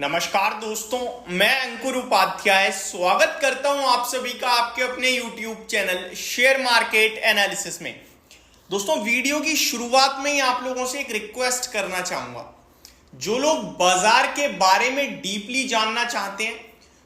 नमस्कार दोस्तों, मैं अंकुर उपाध्याय स्वागत करता हूं आप सभी का आपके अपने YouTube channel share market analysis में। दोस्तों, वीडियो की शुरुआत में ही आप लोगों से एक रिक्वेस्ट करना चाहूंगा। जो लोग बाजार के बारे में डीपली जानना चाहते हैं,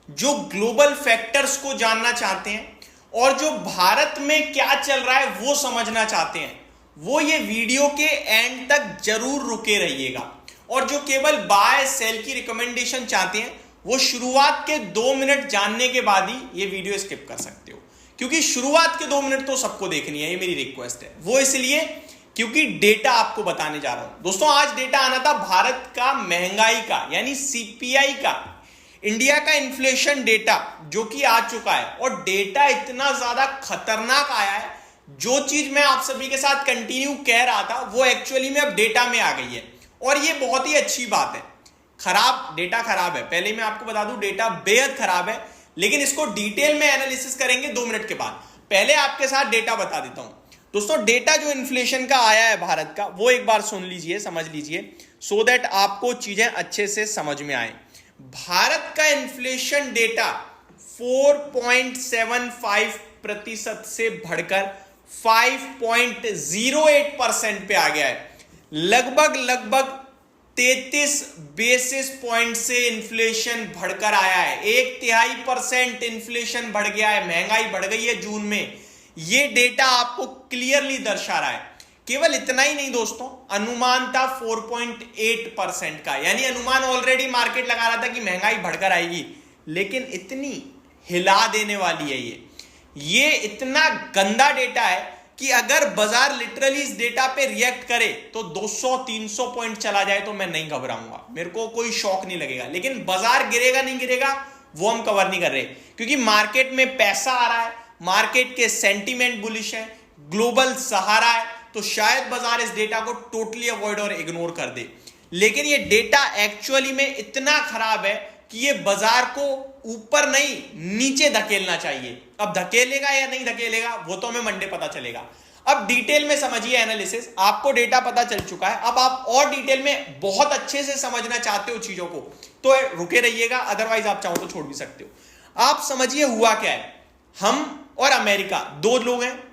जो ग्लोबल फैक्टर्स को जानना चाहते हैं और जो भारत में क्या चल रहा है वो समझना चाहते हैं, वो ये वीडियो के एंड तक जरूर रुके रहिएगा। और जो केवल बाय सेल की रिकमेंडेशन चाहते हैं, वो शुरुआत के 2 मिनट जानने के बाद ही ये वीडियो स्किप कर सकते हो, क्योंकि शुरुआत के 2 मिनट तो सबको देखनी है। ये मेरी रिक्वेस्ट है। वो इसलिए क्योंकि डेटा आपको बताने जा रहा हूं। दोस्तों, आज डेटा आना था भारत का महंगाई का, यानी सीपीआई का, इंडिया का इन्फ्लेशन डेटा, जो कि आ चुका है। और डेटा इतना ज्यादा खतरनाक आया है, जो चीज मैं आप सभी के साथ कंटिन्यू कह रहा था वो एक्चुअली में अब डेटा में आ गई है। और ये बहुत ही अच्छी बात है। डेटा खराब है, पहले मैं आपको बता दूं, डेटा बेहद खराब है, लेकिन इसको डिटेल में एनालिसिस करेंगे 2 मिनट के बाद। पहले आपके साथ डेटा बता देता हूं। दोस्तों, डेटा जो इन्फ्लेशन का आया है भारत का, वो एक बार सुन लीजिए, समझ लीजिए, सो दैट आपको चीजें अच्छे से समझ में आए। भारत का इन्फ्लेशन डेटा 4.75% से बढ़कर 5.08% पे आ गया है। लगभग 33 बेसिस पॉइंट से इन्फ्लेशन बढ़कर आया है। 1/3% इन्फ्लेशन बढ़ गया है, महंगाई बढ़ गई है जून में। यह डेटा आपको क्लियरली दर्शा रहा है। केवल इतना ही नहीं दोस्तों, अनुमान था 4.8% का, यानी अनुमान ऑलरेडी मार्केट लगा रहा था कि महंगाई बढ़कर आएगी, लेकिन इतनी हिला देने वाली है ये इतना गंदा डेटा है कि अगर बाजार लिटरली इस डेटा पे रिएक्ट करे तो 200-300 पॉइंट चला जाए तो मैं नहीं घबराऊंगा, मेरे को कोई शॉक नहीं लगेगा। लेकिन बाजार गिरेगा नहीं गिरेगा वो हम कवर नहीं कर रहे, क्योंकि मार्केट में पैसा आ रहा है, मार्केट के सेंटीमेंट बुलिश है, ग्लोबल सहारा है, तो शायद बाजार इस डेटा को टोटली अवॉइड और इग्नोर कर दे। लेकिन ये डेटा एक्चुअली में इतना खराब है कि ये बाजार को ऊपर नहीं नीचे धकेलना चाहिए। अब धकेलेगा या नहीं धकेलेगा वो तो हमें मंडे पता चलेगा। अब डिटेल में समझिए एनालिसिस। आपको डेटा पता चल चुका है, अब आप और डिटेल में बहुत अच्छे से समझना चाहते हो चीजों को तो रुके रहिएगा, अदरवाइज आप चाहो तो छोड़ भी सकते हो। आप समझिए हुआ क्या है। हम और अमेरिका 2 लोग हैं।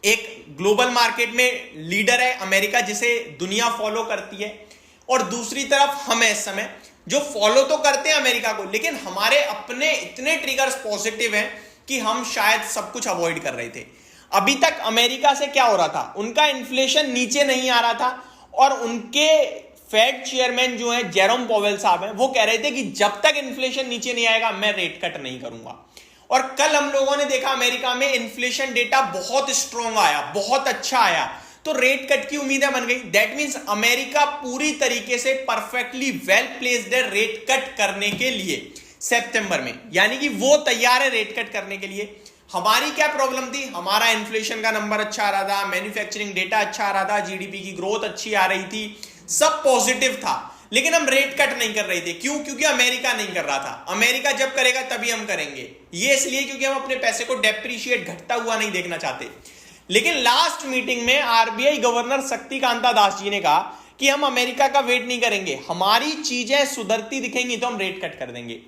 एक ग्लोबल मार्केट में लीडर है अमेरिका, जिसे दुनिया फॉलो करती है, और दूसरी तरफ हम इस समय जो फॉलो तो करते हैं अमेरिका को, लेकिन हमारे अपने इतने ट्रिगर्स पॉजिटिव हैं कि हम शायद सब कुछ अवॉइड कर रहे थे। अभी तक अमेरिका से क्या हो रहा था, उनका इन्फ्लेशन नीचे नहीं आ रहा था, और उनके फेड चेयरमैन जो है जेरोम पॉवेल साहब हैं, वो कह रहे थे कि जब तक इन्फ्लेशन नीचे नहीं आएगा मैं रेट कट नहीं करूंगा। और कल हम लोगों ने देखा अमेरिका में इन्फ्लेशन डेटा बहुत स्ट्रॉन्ग आया, बहुत अच्छा आया, तो रेट कट की उम्मीदें बन गई। दैट मींस अमेरिका पूरी तरीके से परफेक्टली वेल प्लेस्ड है रेट कट करने के लिए सितंबर में, यानी कि वो तैयार है रेट कट करने के लिए। हमारी क्या प्रॉब्लम थी, हमारा इन्फ्लेशन का नंबर अच्छा आ रहा था, मैन्युफैक्चरिंग डेटा अच्छा आ रहा था, जीडीपी की ग्रोथ अच्छी आ रही थी, सब पॉजिटिव था, लेकिन हम रेट कट नहीं कर रहे थे। क्यों? क्योंकि अमेरिका नहीं कर रहा था। अमेरिका जब करेगा तभी हम करेंगे। ये इसलिए क्योंकि हम अपने पैसे को डेप्रिशिएट, घटता हुआ नहीं देखना चाहते। लेकिन लास्ट मीटिंग में आरबीआई गवर्नर शक्तिकांता दास जी ने कहा कि हम अमेरिका का वेट नहीं करेंगे, हमारी चीजें सुधरती दिखेंगी तो हम रेट कट कर देंगे।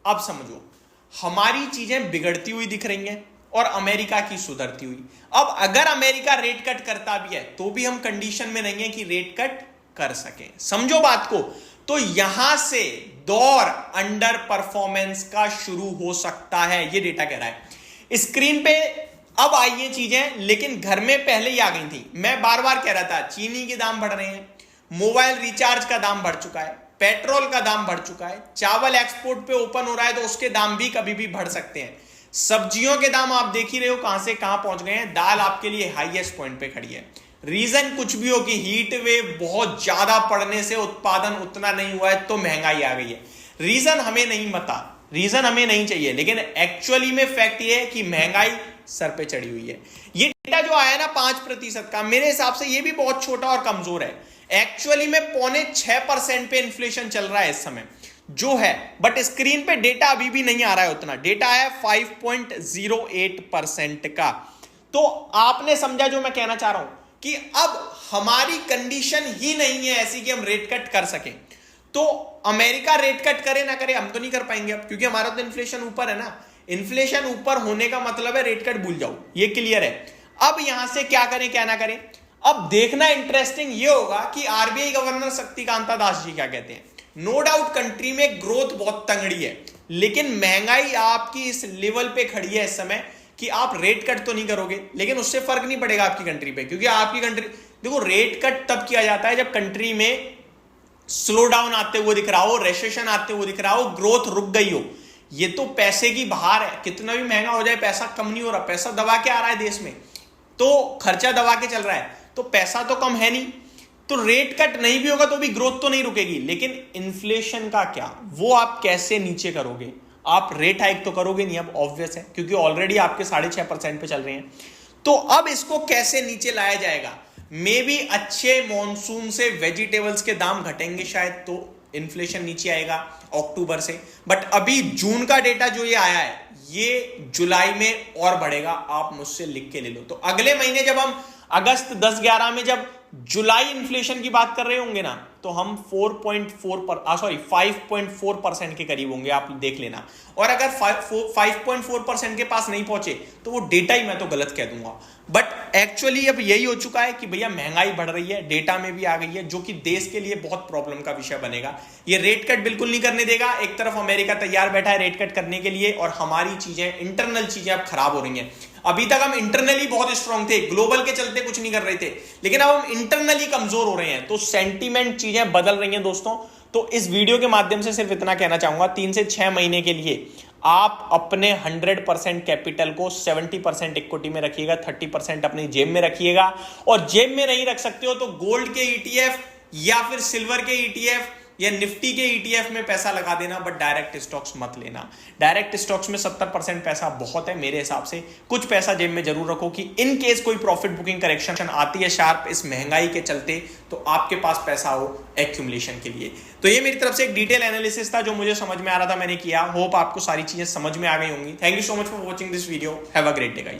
अब समझो, हमारी चीजें बिगड़ती हुई दिख रही हैं और अमेरिका की सुधरती हुई। अब अगर अमेरिका रेट कट करता भी है तो भी हम कंडीशन में नहीं है कि रेट कट कर सके। समझो बात को। तो यहां से दौर अंडर परफॉर्मेंस का शुरू हो सकता है, यह डेटा कह रहा है। स्क्रीन पे अब आई ये चीजें, लेकिन घर में पहले ही आ गई थी। मैं बार बार कह रहा था चीनी के दाम बढ़ रहे हैं, मोबाइल रिचार्ज का दाम बढ़ चुका है, पेट्रोल का दाम बढ़ चुका है, चावल एक्सपोर्ट पे ओपन हो रहा है तो उसके दाम भी कभी भी बढ़ सकते हैं। सब्जियों के दाम आप देख ही रहे हो कहां से कहां पहुंच गए हैं। दाल आपके लिए हाईएस्ट पॉइंट पे खड़ी है। रीजन कुछ भी हो कि हीट वेव बहुत ज्यादा पड़ने से उत्पादन उतना नहीं हुआ है तो महंगाई आ गई है। रीजन हमें नहीं पता, रीजन हमें नहीं चाहिए, लेकिन एक्चुअली में फैक्ट ये है कि महंगाई सर पे चढ़ी हुई है। ये डेटा जो आया ना 5% का, मेरे हिसाब से ये भी बहुत छोटा और कमजोर है। एक्चुअली में 5.6% पे इन्फ्लेशन चल रहा है इस समय जो है, बट स्क्रीन पे डेटा अभी भी नहीं आ रहा है उतना। डेटा है 5.08% का। तो आपने समझा जो मैं कहना चाह रहा हूं कि अब हमारी कंडीशन ही नहीं है ऐसी कि हम रेट कट कर सकें। तो अमेरिका रेट कट करे ना करे, हम तो नहीं कर पाएंगे अब, क्योंकि हमारा तो इन्फ्लेशन ऊपर है ना। इन्फ्लेशन ऊपर होने का मतलब है रेट कट भूल जाओ, ये क्लियर है। अब यहां से क्या करें क्या ना करें, अब देखना इंटरेस्टिंग ये होगा कि आरबीआई गवर्नर शक्तिकांता दास जी क्या कहते हैं। नो डाउट कंट्री में ग्रोथ बहुत तंगड़ी है, लेकिन महंगाई आपकी इस लेवल पे खड़ी है इस समय कि आप रेट कट तो नहीं करोगे, लेकिन उससे फर्क नहीं पड़ेगा आपकी कंट्री पे, क्योंकि आपकी कंट्री, देखो रेट कट तब किया जाता है जब कंट्री में स्लो डाउन आते हुए दिख रहा हो, रेसेशन आते हुए दिख रहा हो, ग्रोथ रुक गई हो। ये तो पैसे की बहार है, कितना भी महंगा हो जाए पैसा कम नहीं हो रहा, पैसा दबा के आ रहा है देश में, तो खर्चा दबा के चल रहा है, तो पैसा तो कम है नहीं। तो रेट कट नहीं भी होगा तो भी ग्रोथ तो नहीं रुकेगी, लेकिन इन्फ्लेशन का क्या, वो आप कैसे नीचे करोगे। आप रेट हाइक तो करोगे नहीं, अब ऑब्वियस है, क्योंकि ऑलरेडी आपके 6.5% पे चल रहे हैं। तो अब इसको कैसे नीचे लाया जाएगा, मे बी अच्छे मॉनसून से वेजिटेबल्स के दाम घटेंगे शायद, तो इन्फ्लेशन नीचे आएगा अक्टूबर से। बट अभी जून का डेटा जो ये आया है, ये जुलाई में और बढ़ेगा, आप मुझसे लिख के ले लो। तो अगले महीने जब हम अगस्त 10-11 में जब जुलाई इन्फ्लेशन की बात कर रहे होंगे ना, तो हम 5.4% के करीब होंगे, आप देख लेना। और अगर 5.4% के पास नहीं पहुंचे तो वो डेटा ही मैं तो गलत कह दूंगा। बट एक्चुअली अब यही हो चुका है कि भैया महंगाई बढ़ रही है, डेटा में भी आ गई है, जो कि देश के लिए बहुत प्रॉब्लम का विषय बनेगा। ये रेट कट बिल्कुल नहीं करने देगा। एक तरफ अमेरिका तैयार बैठा है रेट कट करने के लिए, और हमारी चीजें, इंटरनल चीजें अब खराब हो रही हैं। अभी तक हम इंटरनली बहुत स्ट्रांग थे, ग्लोबल के चलते कुछ नहीं कर रहे थे, लेकिन अब हम इंटरनली कमजोर हो रहे हैं, तो सेंटीमेंट चीजें बदल रही हैं दोस्तों। तो इस वीडियो के माध्यम से सिर्फ इतना कहना चाहूंगा, 3 से 6 महीने के लिए आप अपने 100% कैपिटल को 70% इक्विटी में रखिएगा, 30% अपनी जेब में रखिएगा। और जेब में नहीं रख सकते हो तो गोल्ड के ईटीएफ या फिर सिल्वर के ईटीएफ या निफ्टी के ईटीएफ में पैसा लगा देना, बट डायरेक्ट स्टॉक्स मत लेना। डायरेक्ट स्टॉक्स में 70% पैसा बहुत है मेरे हिसाब से। कुछ पैसा जेब में जरूर रखो कि इन केस कोई प्रॉफिट बुकिंग करेक्शन आती है शार्प इस महंगाई के चलते, तो आपके पास पैसा हो एक्यूमुलेशन के लिए। तो ये मेरी तरफ से एक डिटेल एनालिसिस था जो मुझे समझ में आ रहा था, मैंने किया। होप आपको सारी चीजें समझ में आ गई होंगी। Thank you so much for watching this video. Have a great day guys.